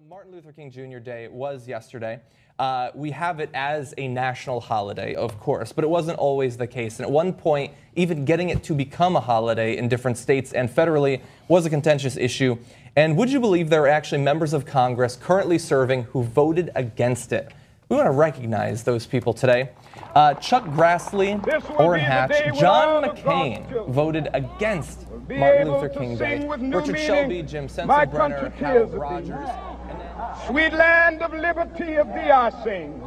Martin Luther King Jr. Day was yesterday. We have it as a national holiday, of course, but it wasn't always the case. And at one point, even getting it to become a holiday in different states and federally was a contentious issue. And would you believe there are actually members of Congress currently serving who voted against it? We want to recognize those people today. Chuck Grassley, Orrin Hatch, John McCain voted against Martin Luther King Day. Richard Shelby, Jim Sensenbrenner, Harold Rogers. Sweet land of liberty, of thee I sing.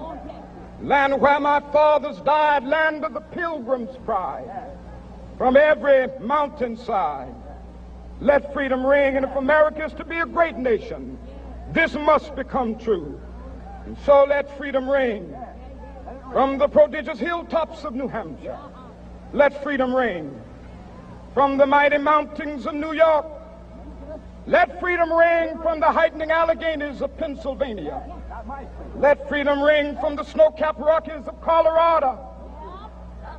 Land where my fathers died, land of the pilgrim's pride. From every mountainside, let freedom ring. And if America is to be a great nation, this must become true. And so let freedom ring. From the prodigious hilltops of New Hampshire, let freedom ring. From the mighty mountains of New York, let freedom ring. From the heightening Alleghenies of Pennsylvania, let freedom ring. From the snow-capped Rockies of Colorado,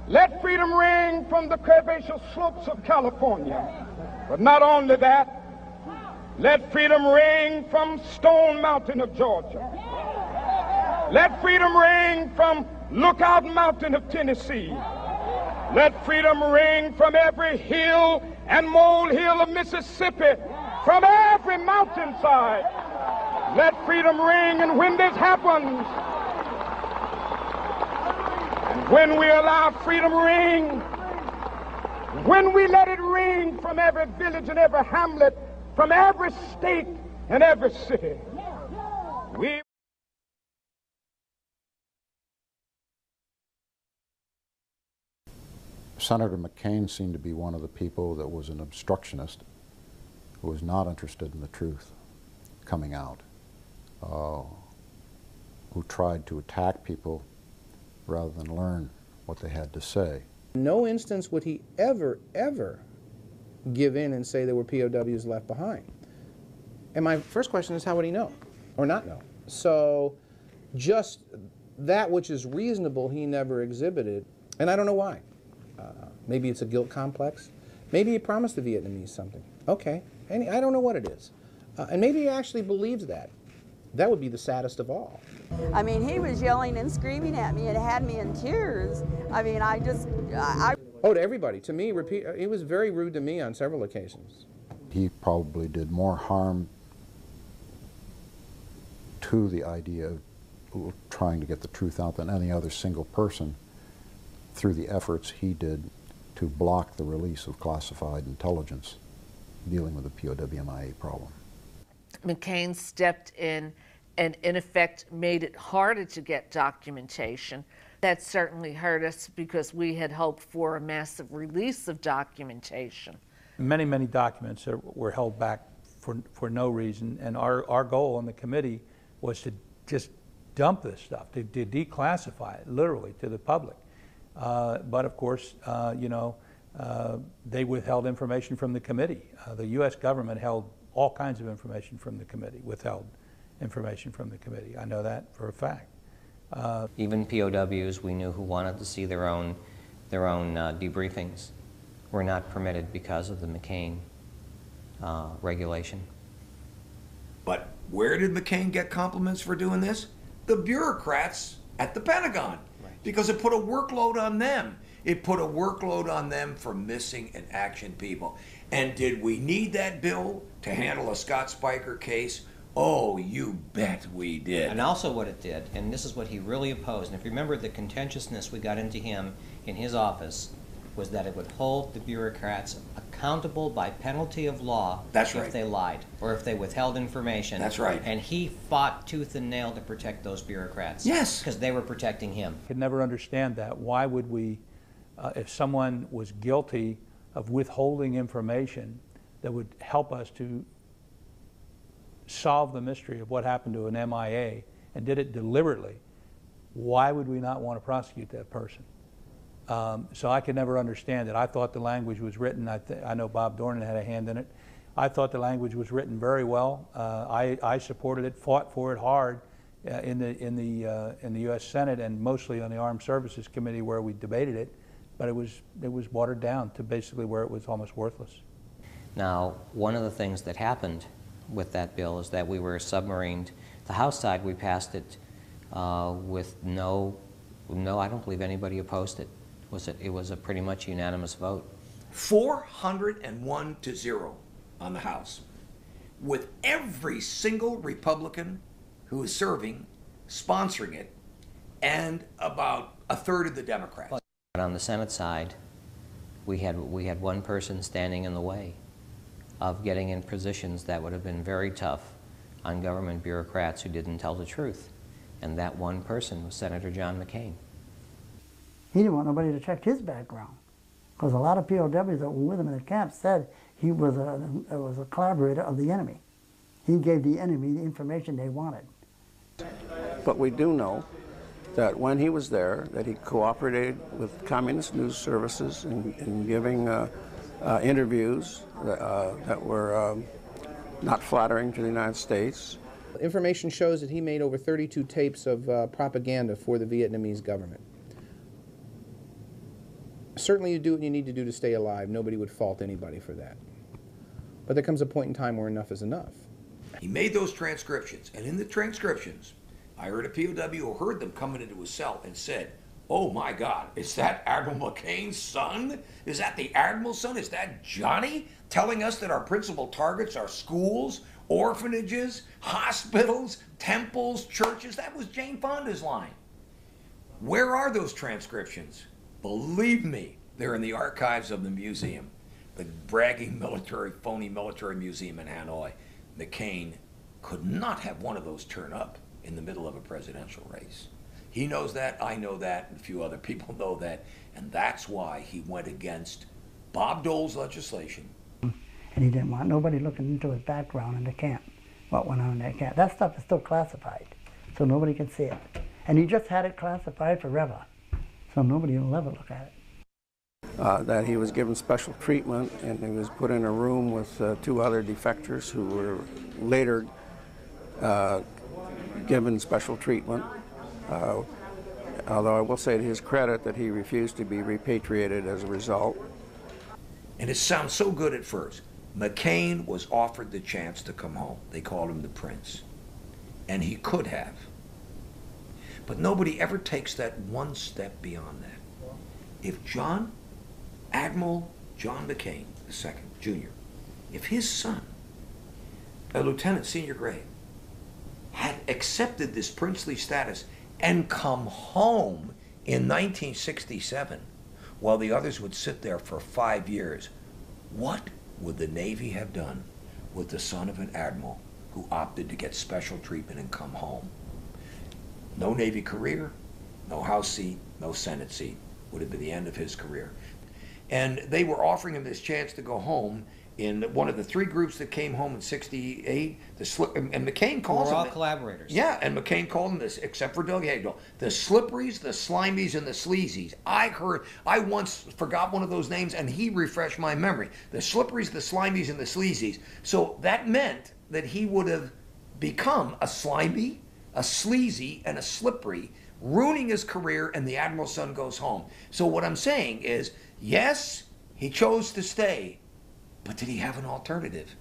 let freedom ring. From the curvaceous slopes of California. But not only that, let freedom ring from Stone Mountain of Georgia. Let freedom ring from Lookout Mountain of Tennessee. Let freedom ring from every hill and molehill of Mississippi, from every mountainside. Let freedom ring. And when this happens, and when we allow freedom ring, when we let it ring from every village and every hamlet, from every state and every city, we Senator McCain seemed to be one of the people that was an obstructionist, who was not interested in the truth coming out, who tried to attack people rather than learn what they had to say. No instance would he ever give in and say there were POWs left behind. And my first question is, how would he know or not know? So just that which is reasonable he never exhibited, and I don't know why. Maybe it's a guilt complex. Maybe he promised the Vietnamese something. Okay, and I don't know what it is. And maybe he actually believes that. That would be the saddest of all. I mean, he was yelling and screaming at me and had me in tears. I mean, Oh, to everybody. To me, he was very rude to me on several occasions. He probably did more harm to the idea of trying to get the truth out than any other single person through the efforts he did to block the release of classified intelligence dealing with the POW-MIA problem. McCain stepped in and in effect made it harder to get documentation. That certainly hurt us because we had hoped for a massive release of documentation. Many, many documents were held back for no reason, and our goal on the committee was to just dump this stuff, to declassify it literally to the public. But of course, they withheld information from the committee. The U.S. government held all kinds of information from the committee, withheld information from the committee. I know that for a fact. Even POWs we knew who wanted to see their own debriefings were not permitted because of the McCain regulation. But where did McCain get compliments for doing this? The bureaucrats at the Pentagon. Because it put a workload on them. It put a workload on them for missing in action people. And did we need that bill to handle a Scott Spiker case? Oh, you bet we did. And also what it did, and this is what he really opposed, and if you remember the contentiousness we got into him in his office, was that it would hold the bureaucrats accountable by penalty of law. That's right. If they lied or if they withheld information. That's right. And he fought tooth and nail to protect those bureaucrats. Yes. Because they were protecting him. I could never understand that. Why would we, if someone was guilty of withholding information that would help us to solve the mystery of what happened to an MIA and did it deliberately, why would we not want to prosecute that person? So I could never understand it. I thought the language was written, I know Bob Dornan had a hand in it. I thought the language was written very well. I supported it, fought for it hard in the U.S. Senate and mostly on the Armed Services Committee where we debated it, but it was watered down to basically where it was almost worthless. Now, one of the things that happened with that bill is that we were submarined. The House side, we passed it with no, I don't believe anybody opposed it. It was a pretty much unanimous vote. 401 to 0 on the House, with every single Republican who is serving sponsoring it, and about a third of the Democrats. But on the Senate side, we had one person standing in the way of getting in positions that would have been very tough on government bureaucrats who didn't tell the truth. And that one person was Senator John McCain. He didn't want nobody to check his background, because a lot of POWs that were with him in the camp said he was a collaborator of the enemy. He gave the enemy the information they wanted. But we do know that when he was there, that he cooperated with communist news services in giving interviews that were not flattering to the United States. Information shows that he made over 32 tapes of propaganda for the Vietnamese government. Certainly you do what you need to do to stay alive. Nobody would fault anybody for that. But there comes a point in time where enough is enough. He made those transcriptions, and in the transcriptions, I heard a POW who heard them coming into his cell and said, "Oh my God, is that Admiral McCain's son? Is that the Admiral's son? Is that Johnny telling us that our principal targets are schools, orphanages, hospitals, temples, churches?" That was Jane Fonda's line. Where are those transcriptions? Believe me, they're in the archives of the museum, the bragging phony military museum in Hanoi. McCain could not have one of those turn up in the middle of a presidential race. He knows that, I know that, and a few other people know that, and that's why he went against Bob Dole's legislation. And he didn't want nobody looking into his background in the camp, what went on in that camp. That stuff is still classified, so nobody can see it. And he just had it classified forever, so nobody will ever look at it. That he was given special treatment, and he was put in a room with 2 other defectors who were later given special treatment. Although I will say to his credit that he refused to be repatriated as a result. And it sounds so good at first. McCain was offered the chance to come home. They called him the Prince. And he could have. But nobody ever takes that one step beyond that. If Admiral John McCain II, Jr., if his son, a lieutenant senior grade, had accepted this princely status and come home in 1967, while the others would sit there for 5 years, what would the Navy have done with the son of an admiral who opted to get special treatment and come home? No Navy career, no House seat, no Senate seat. Would have been the end of his career. And they were offering him this chance to go home in one of the 3 groups that came home in '68. And McCain calls them. We're all collaborators. Yeah, and McCain called them this, except for Doug Hagel, the Slipperies, the Slimies, and the Sleazies. I once forgot one of those names, and he refreshed my memory. The Slipperies, the Slimies, and the Sleazies. So that meant that he would have become a slimy, a sleazy, and a slippery, ruining his career, and the Admiral's son goes home. So what I'm saying is, yes, he chose to stay, but did he have an alternative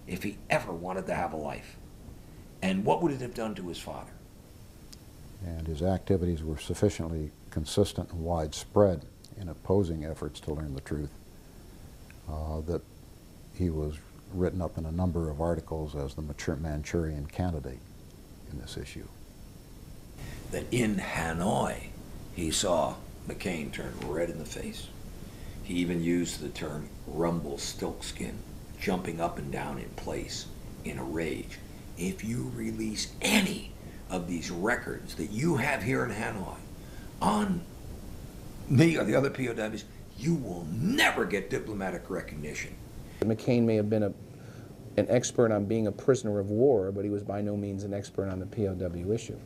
if he ever wanted to have a life? And what would it have done to his father? And his activities were sufficiently consistent and widespread in opposing efforts to learn the truth that he was written up in a number of articles as the Manchurian candidate in this issue. That in Hanoi, he saw McCain turn red in the face. He even used the term Rumpelstiltskin, jumping up and down in place in a rage. If you release any of these records that you have here in Hanoi on me or the other POWs, you will never get diplomatic recognition. McCain may have been an expert on being a prisoner of war, but he was by no means an expert on the POW issue.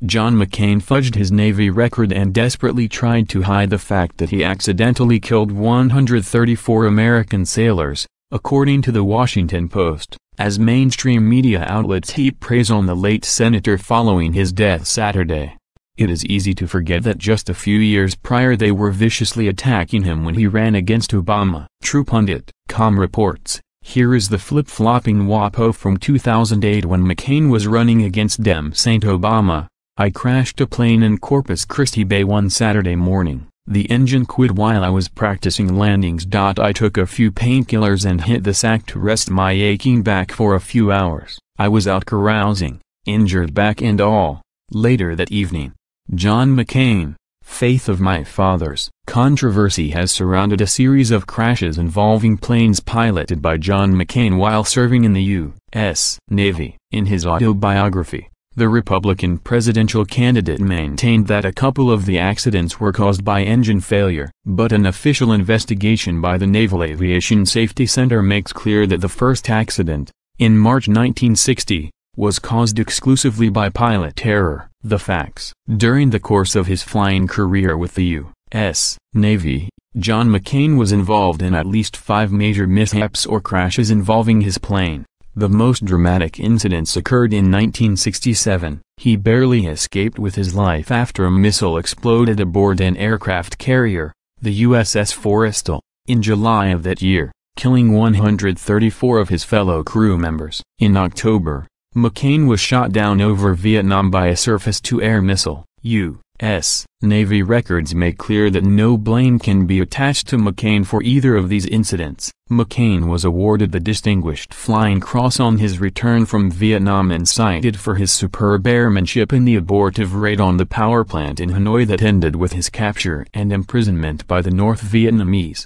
John McCain fudged his Navy record and desperately tried to hide the fact that he accidentally killed 134 American sailors, according to the Washington Post, as mainstream media outlets heap praise on the late senator following his death Saturday. It is easy to forget that just a few years prior they were viciously attacking him when he ran against Obama. True pundit.com reports, Here is the flip-flopping WAPO from 2008 when McCain was running against Dem Saint Obama. I crashed a plane in Corpus Christi Bay one Saturday morning. The engine quit while I was practicing landings. I took a few painkillers and hit the sack to rest my aching back for a few hours. I was out carousing, injured back and all. Later that evening, John McCain, faith of my fathers. Controversy has surrounded a series of crashes involving planes piloted by John McCain while serving in the U.S. Navy. In his autobiography, the Republican presidential candidate maintained that a couple of the accidents were caused by engine failure, but an official investigation by the Naval Aviation Safety Center makes clear that the first accident, in March 1960, was caused exclusively by pilot error. The facts. During the course of his flying career with the U.S. Navy, John McCain was involved in at least 5 major mishaps or crashes involving his plane. The most dramatic incidents occurred in 1967. He barely escaped with his life after a missile exploded aboard an aircraft carrier, the USS Forrestal, in July of that year, killing 134 of his fellow crew members. In October, McCain was shot down over Vietnam by a surface-to-air missile. U.S. Navy records make clear that no blame can be attached to McCain for either of these incidents. McCain was awarded the Distinguished Flying Cross on his return from Vietnam and cited for his superb airmanship in the abortive raid on the power plant in Hanoi that ended with his capture and imprisonment by the North Vietnamese.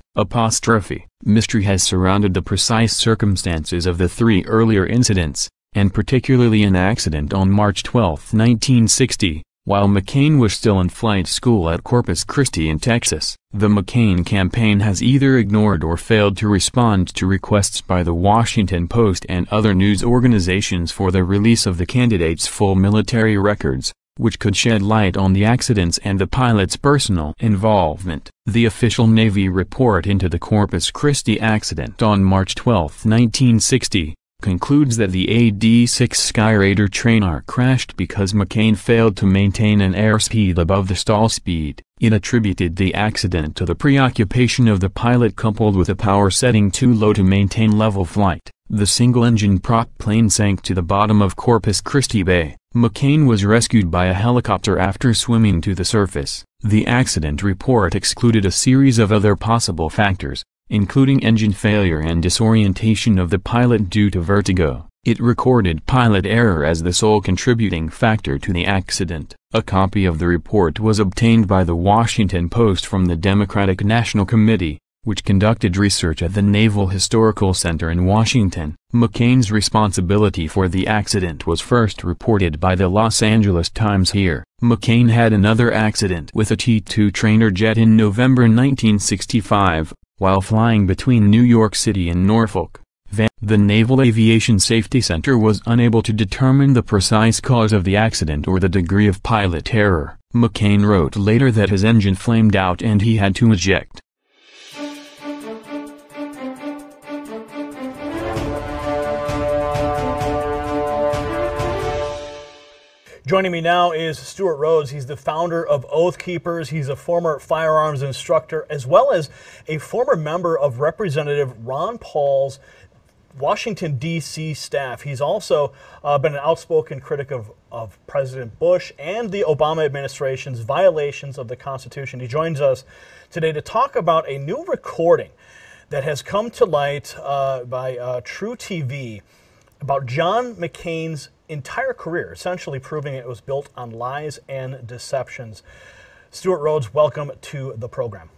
Mystery has surrounded the precise circumstances of the 3 earlier incidents, and particularly an accident on March 12, 1960, while McCain was still in flight school at Corpus Christi in Texas. The McCain campaign has either ignored or failed to respond to requests by the Washington Post and other news organizations for the release of the candidate's full military records, which could shed light on the accidents and the pilot's personal involvement. The official Navy report into the Corpus Christi accident on March 12, 1960, concludes that the AD-6 Skyraider trainer crashed because McCain failed to maintain an airspeed above the stall speed. It attributed the accident to the preoccupation of the pilot coupled with a power setting too low to maintain level flight. The single-engine prop plane sank to the bottom of Corpus Christi Bay. McCain was rescued by a helicopter after swimming to the surface. The accident report excluded a series of other possible factors, including engine failure and disorientation of the pilot due to vertigo. It recorded pilot error as the sole contributing factor to the accident. A copy of the report was obtained by the Washington Post from the Democratic National Committee, which conducted research at the Naval Historical Center in Washington. McCain's responsibility for the accident was first reported by the Los Angeles Times. Here, McCain had another accident with a T-2 trainer jet in November 1965, while flying between New York City and Norfolk. The Naval Aviation Safety Center was unable to determine the precise cause of the accident or the degree of pilot error. McCain wrote later that his engine flamed out and he had to eject. Joining me now is Stuart Rhodes. He's the founder of Oath Keepers. He's a former firearms instructor, as well as a former member of Representative Ron Paul's Washington, D.C. staff. He's also been an outspoken critic of President Bush and the Obama administration's violations of the Constitution. He joins us today to talk about a new recording that has come to light by True TV about John McCain's entire career, essentially proving it was built on lies and deceptions. Stuart Rhodes, welcome to the program.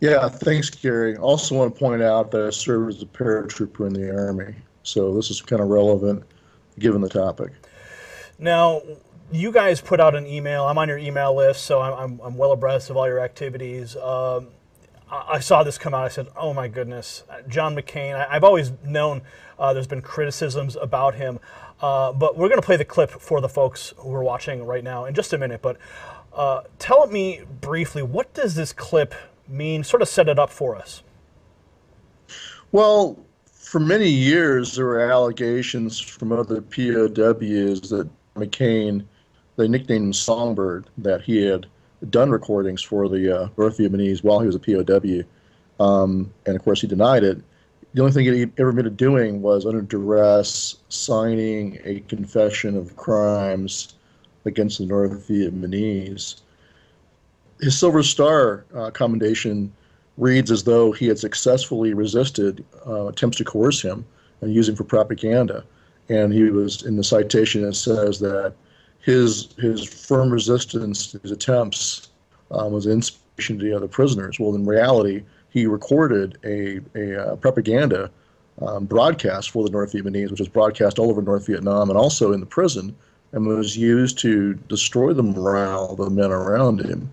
Yeah, thanks, Gary. Also want to point out that I served as a paratrooper in the Army, so this is kind of relevant given the topic. Now, you guys put out an email. I'm on your email list, so I'm well abreast of all your activities. I saw this come out. I said, oh my goodness, John McCain. I've always known there's been criticisms about him, but we're going to play the clip for the folks who are watching right now in just a minute. But tell me briefly, what does this clip mean? Sort of set it up for us. Well, for many years, there were allegations from other POWs that McCain, they nicknamed him Songbird, that he had done recordings for the North Vietnamese while he was a POW. And of course, he denied it. the only thing he ever admitted doing was under duress signing a confession of crimes against the North Vietnamese. His Silver Star commendation reads as though he had successfully resisted attempts to coerce him and use him for propaganda. And he was, in the citation, it says that his firm resistance to his attempts was an inspiration to the other prisoners. Well, in reality, he recorded a propaganda broadcast for the North Vietnamese, which was broadcast all over North Vietnam and also in the prison, and was used to destroy the morale of the men around him.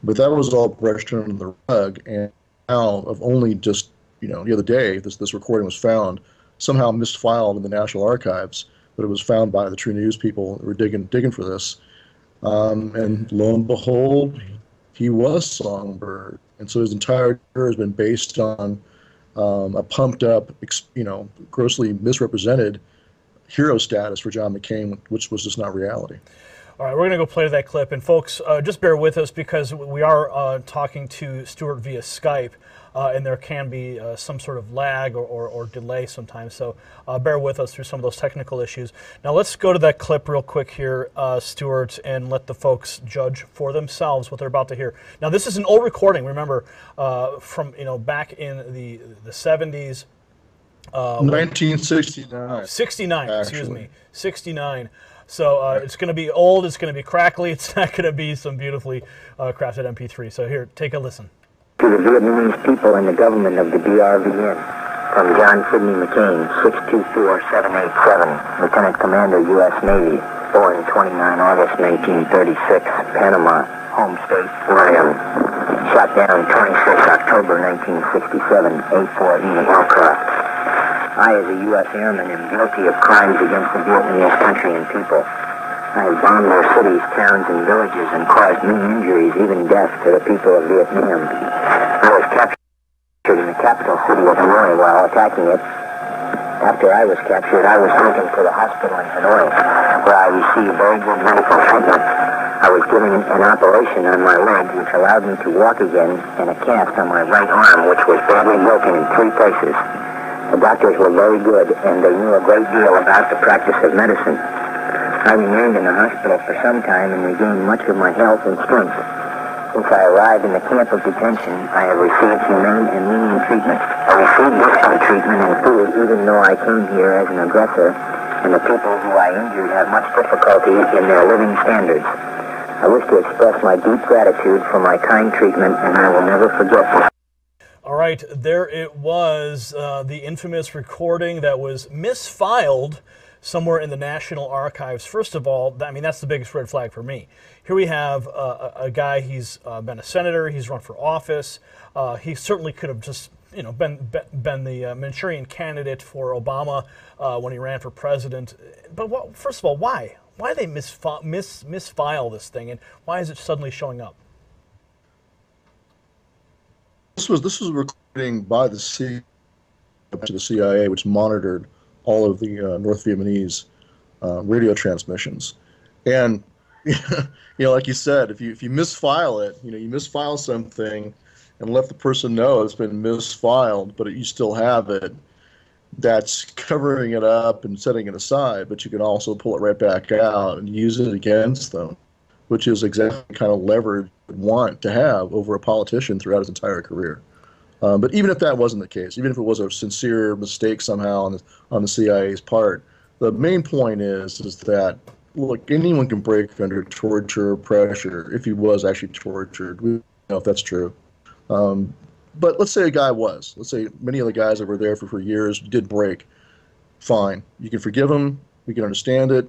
But that was all brushed under the rug, and now of only just, the other day, this recording was found, somehow misfiled in the National Archives, but it was found by the True News people who were digging for this. And lo and behold, he was Songbird. And so his entire career has been based on a pumped up, grossly misrepresented hero status for John McCain, which was just not reality. All right, we're going to go play that clip. And folks, just bear with us because we are talking to Stuart via Skype, and there can be some sort of lag or delay sometimes. So bear with us through some of those technical issues. Now let's go to that clip real quick here, Stuart, and let the folks judge for themselves what they're about to hear. Now this is an old recording, remember, from back in the 70s. 1969. 69, excuse me, 69. So it's going to be old, it's going to be crackly, it's not going to be some beautifully crafted MP3. So here, take a listen. To the Vietnamese people and the government of the DRVN, from John Sidney McCain, 624787, Lieutenant Commander, U.S. Navy, born 29 August 1936, Panama, home state, Oregon. Shot down 26 October 1967, A4E aircraft. I, as a U.S. airman, am guilty of crimes against the Vietnamese country and people. I have bombed their cities, towns, and villages and caused many injuries, even death, to the people of Vietnam. I was captured in the capital city of Hanoi while attacking it. After I was captured, I was taken to the hospital in Hanoi, where I received very good medical treatment. I was given an operation on my leg, which allowed me to walk again, and a cast on my right arm, which was badly broken in 3 places. The doctors were very good, and they knew a great deal about the practice of medicine. I remained in the hospital for some time and regained much of my health and strength. Since I arrived in the camp of detention, I have received humane and lenient treatment. I received discount treatment and food even though I came here as an aggressor, and the people who I injured have much difficulty in their living standards. I wish to express my deep gratitude for my kind treatment, and I will never forget this. All right, there it was, the infamous recording that was misfiled somewhere in the National Archives. First of all, I mean, that's the biggest red flag for me. Here we have a guy, he's been a senator, he's run for office. He certainly could have just, been the Manchurian candidate for Obama when he ran for president. But first of all, why? Why did they misfile this thing, and why is it suddenly showing up? This was a recording by the CIA, which monitored all of the North Vietnamese radio transmissions. And like you said, if you misfile it, you misfile something and let the person know it's been misfiled, but you still have it. That's covering it up and setting it aside, but you can also pull it right back out and use it against them, which is exactly the kind of leverage you want to have over a politician throughout his entire career. But even if that wasn't the case, even if it was a sincere mistake somehow on the CIA's part, the main point is that, look, anyone can break under torture or pressure if he was actually tortured. We don't know if that's true. But let's say a guy was. Let's say many of the guys that were there for years did break. Fine. You can forgive them. We can understand it.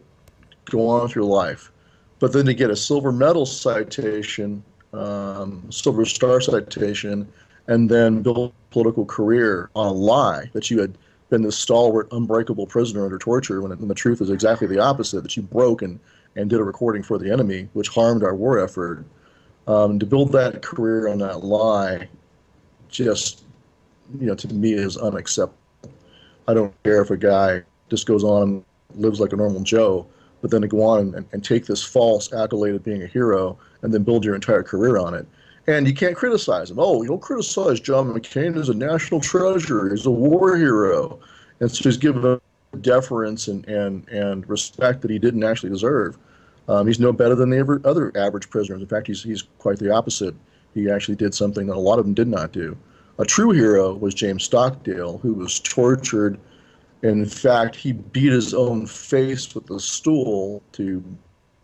Go on with your life. But then to get a silver medal citation, Silver Star citation, and then build a political career on a lie that you had been this stalwart, unbreakable prisoner under torture, when the truth is exactly the opposite, that you broke and did a recording for the enemy, which harmed our war effort. To build that career on that lie just, to me is unacceptable. I don't care if a guy just goes on and lives like a normal Joe, but then to go on and take this false accolade of being a hero and then build your entire career on it. And you can't criticize him. Oh, you'll criticize John McCain as a national treasure, he's a war hero. And so he's given a deference and respect that he didn't actually deserve. He's no better than the other average prisoners. In fact, he's quite the opposite. He actually did something that a lot of them did not do. A true hero was James Stockdale, who was tortured. In fact, he beat his own face with a stool to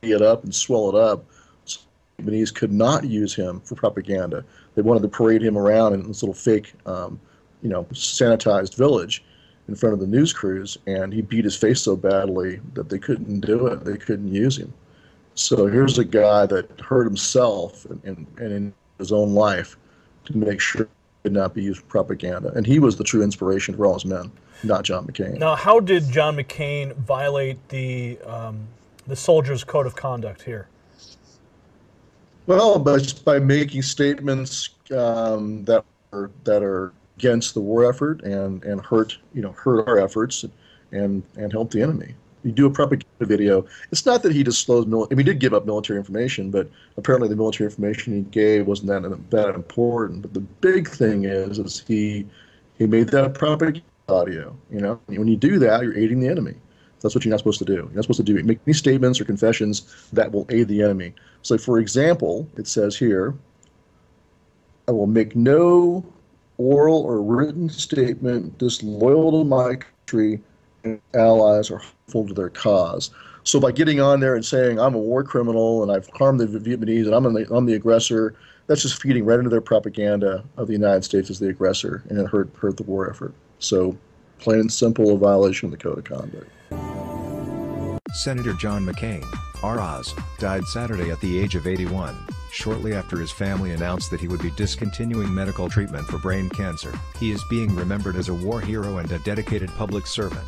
beat it up and swell it up. So the Japanese could not use him for propaganda. They wanted to parade him around in this little fake, sanitized village in front of the news crews, and he beat his face so badly that they couldn't do it. They couldn't use him. So here's a guy that hurt himself and in his own life to make sure it could not be used for propaganda. And he was the true inspiration for all his men, not John McCain. Now, how did John McCain violate the soldiers' code of conduct here? Well, by making statements that are against the war effort and hurt our efforts and help the enemy. You do a propaganda video. It's not that he disclosed he did give up military information, but apparently the military information he gave wasn't that important. But the big thing is he made that propaganda audio. When you do that, you're aiding the enemy. That's what you're not supposed to do. You're not supposed to make any statements or confessions that will aid the enemy. So, for example, it says here, "I will make no oral or written statement disloyal to my country and allies or harmful to their cause." So by getting on there and saying I'm a war criminal and I've harmed the Vietnamese and I'm the aggressor, that's just feeding right into their propaganda of the United States as the aggressor, and it hurt the war effort. So plain and simple, a violation of the code of conduct. Senator John McCain, R.Oz, died Saturday at the age of 81, shortly after his family announced that he would be discontinuing medical treatment for brain cancer. He is being remembered as a war hero and a dedicated public servant.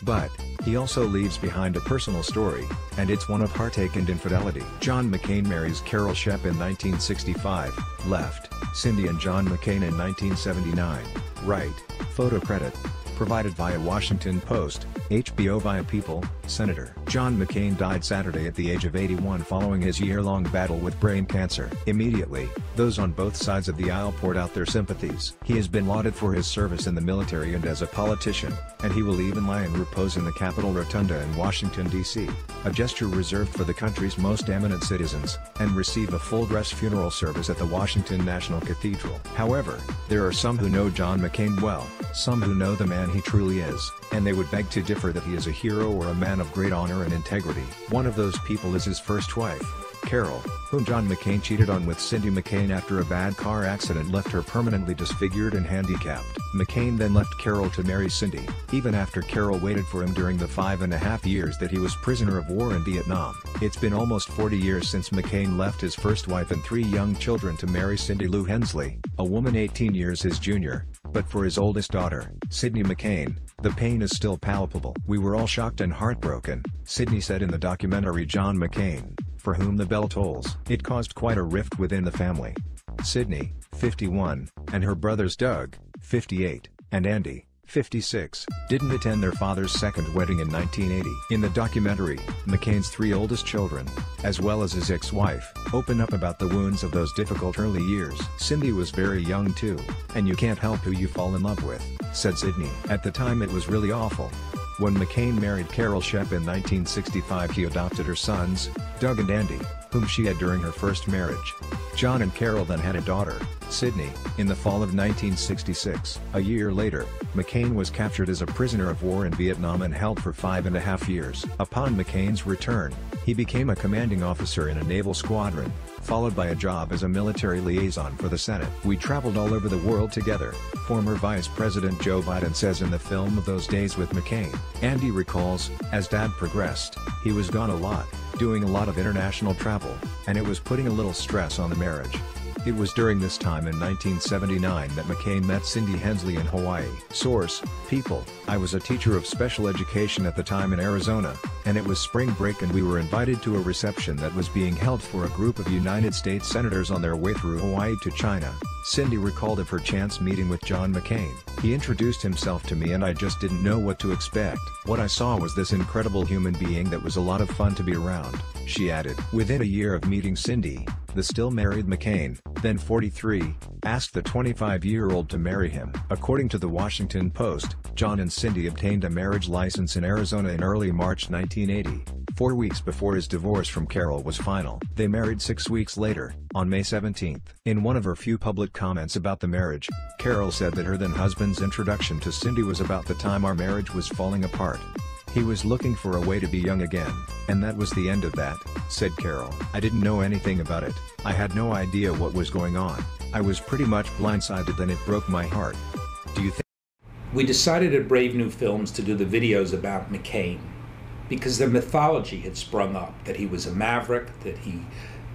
But he also leaves behind a personal story, and it's one of heartache and infidelity. John McCain marries Carol Shep in 1965, left Cindy and John McCain in 1979. Right, photo credit provided via Washington Post, HBO via People, Senator. John McCain died Saturday at the age of 81 following his year-long battle with brain cancer. Immediately, those on both sides of the aisle poured out their sympathies. He has been lauded for his service in the military and as a politician, and he will even lie in repose in the Capitol Rotunda in Washington, D.C., a gesture reserved for the country's most eminent citizens, and receive a full-dress funeral service at the Washington National Cathedral. However, there are some who know John McCain well, some who know the man he truly is, and they would beg to differ that he is a hero or a man of great honor and integrity. One of those people is his first wife, Carol, whom John McCain cheated on with Cindy McCain after a bad car accident left her permanently disfigured and handicapped. McCain then left Carol to marry Cindy, even after Carol waited for him during the 5.5 years that he was prisoner of war in Vietnam. It's been almost 40 years since McCain left his first wife and 3 young children to marry Cindy Lou Hensley, a woman 18 years his junior. But for his oldest daughter, Sydney McCain, the pain is still palpable. "We were all shocked and heartbroken," Sydney said in the documentary John McCain, For Whom the Bell Tolls. "It caused quite a rift within the family." Sydney, 51, and her brothers Doug, 58, and Andy, 56, didn't attend their father's second wedding in 1980. In the documentary, McCain's 3 oldest children, as well as his ex-wife, open up about the wounds of those difficult early years. "Cindy was very young too, and you can't help who you fall in love with," said Sydney. "At the time it was really awful." When McCain married Carol Shep in 1965, he adopted her sons, Doug and Andy, whom she had during her first marriage. John and Carol then had a daughter, Sydney, in the fall of 1966. A year later, McCain was captured as a prisoner of war in Vietnam and held for 5.5 years. Upon McCain's return, he became a commanding officer in a naval squadron, followed by a job as a military liaison for the Senate. "We traveled all over the world together," former Vice President Joe Biden says in the film of those days with McCain. Andy recalls, as Dad progressed, he was gone a lot, doing a lot of international travel, and it was putting a little stress on the marriage. It was during this time in 1979 that McCain met Cindy Hensley in Hawaii. Source, People. "I was a teacher of special education at the time in Arizona, and it was spring break and we were invited to a reception that was being held for a group of United States senators on their way through Hawaii to China." Cindy recalled of her chance meeting with John McCain. "He introduced himself to me and I just didn't know what to expect. What I saw was this incredible human being that was a lot of fun to be around," she added. Within a year of meeting Cindy, the still married McCain, then 43, asked the 25-year-old to marry him. According to the Washington Post, John and Cindy obtained a marriage license in Arizona in early March 1980, 4 weeks before his divorce from Carol was final. They married 6 weeks later, on May 17. In one of her few public comments about the marriage, Carol said that her then-husband's introduction to Cindy was about the time our marriage was falling apart. He was looking for a way to be young again, and that was the end of that, said Carol. I didn't know anything about it. I had no idea what was going on. I was pretty much blindsided, then it broke my heart. Do you think? We decided at Brave New Films to do the videos about McCain because the mythology had sprung up, that he was a maverick, that he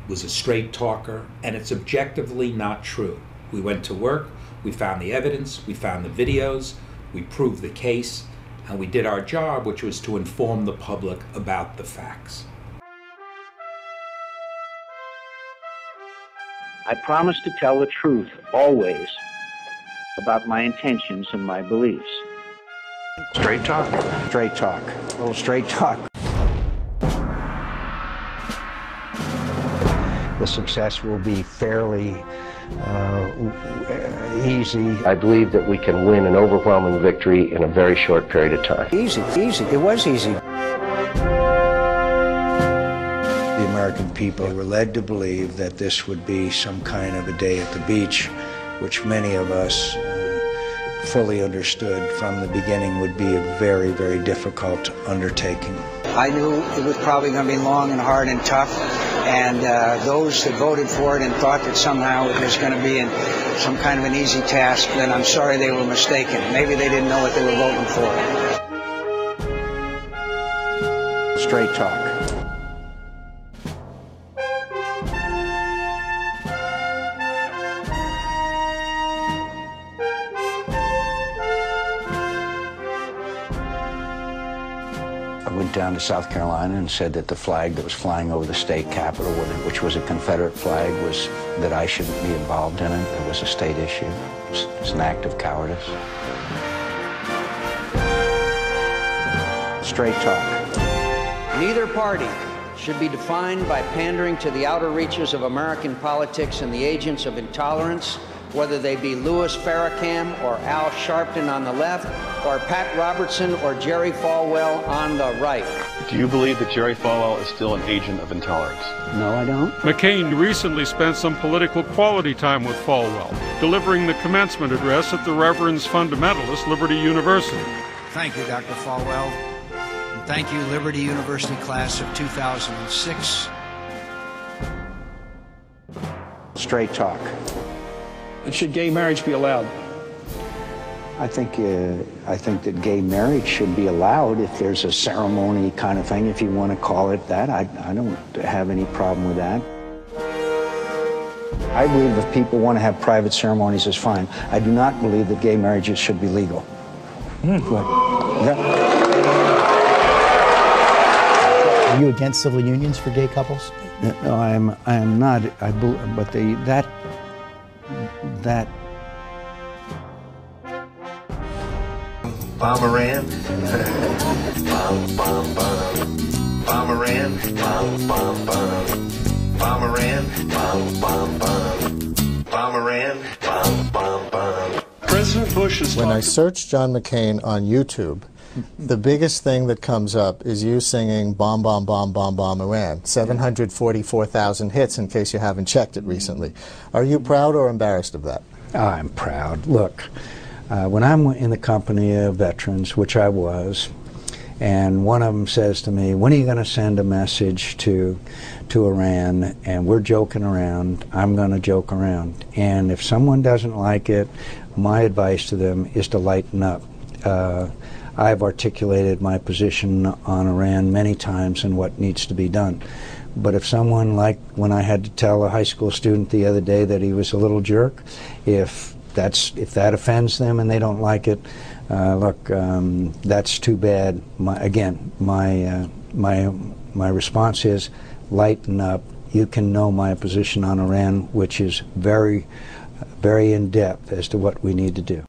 was a straight talker, and it's objectively not true. We went to work, we found the evidence, we found the videos, we proved the case, and we did our job, which was to inform the public about the facts. I promise to tell the truth, always, about my intentions and my beliefs. Straight talk. Straight talk. A little straight talk. The success will be fairly easy. I believe that we can win an overwhelming victory in a very short period of time. Easy, easy. It was easy. The American people were led to believe that this would be some kind of a day at the beach, which many of us fully understood from the beginning would be a very, very difficult undertaking. I knew it was probably going to be long and hard and tough, and those that voted for it and thought that somehow it was going to be some kind of an easy task, then I'm sorry they were mistaken. Maybe they didn't know what they were voting for. Straight talk. I went down to South Carolina and said that the flag that was flying over the state capitol, which was a Confederate flag, was that I shouldn't be involved in it. It was a state issue. It was an act of cowardice. Straight talk. Neither party should be defined by pandering to the outer reaches of American politics and the agents of intolerance, whether they be Louis Farrakhan or Al Sharpton on the left, or Pat Robertson or Jerry Falwell on the right. Do you believe that Jerry Falwell is still an agent of intolerance? No, I don't. McCain recently spent some political quality time with Falwell, delivering the commencement address at the Reverend's Fundamentalist Liberty University. Thank you, Dr. Falwell. And thank you, Liberty University class of 2006. Straight talk. Should gay marriage be allowed? I think that gay marriage should be allowed if there's a ceremony kind of thing, if you want to call it that. I don't have any problem with that. I believe if people want to have private ceremonies, it's fine. I do not believe that gay marriages should be legal. Are you against civil unions for gay couples? No, I am not. But that Bomberan, bom bom bom. Bomberan, bom bom bom. Bomberan, bom bom bom. Bomberan, bom bom bom. President Bush is. When I search John McCain on YouTube, the biggest thing that comes up is you singing "Bomb Bomb Bomb Bomb Bomb Iran." 744,000 hits. In case you haven't checked it recently, are you proud or embarrassed of that? I'm proud. Look. When I'm in the company of veterans, which I was, and one of them says to me, when are you going to send a message to Iran? And we're joking around, I'm going to joke around. And if someone doesn't like it, my advice to them is to lighten up. I've articulated my position on Iran many times and what needs to be done. But if someone, like when I had to tell a high school student the other day that he was a little jerk, if that offends them and they don't like it, look, that's too bad. My response is lighten up. You can know my position on Iran, which is very, very in depth as to what we need to do.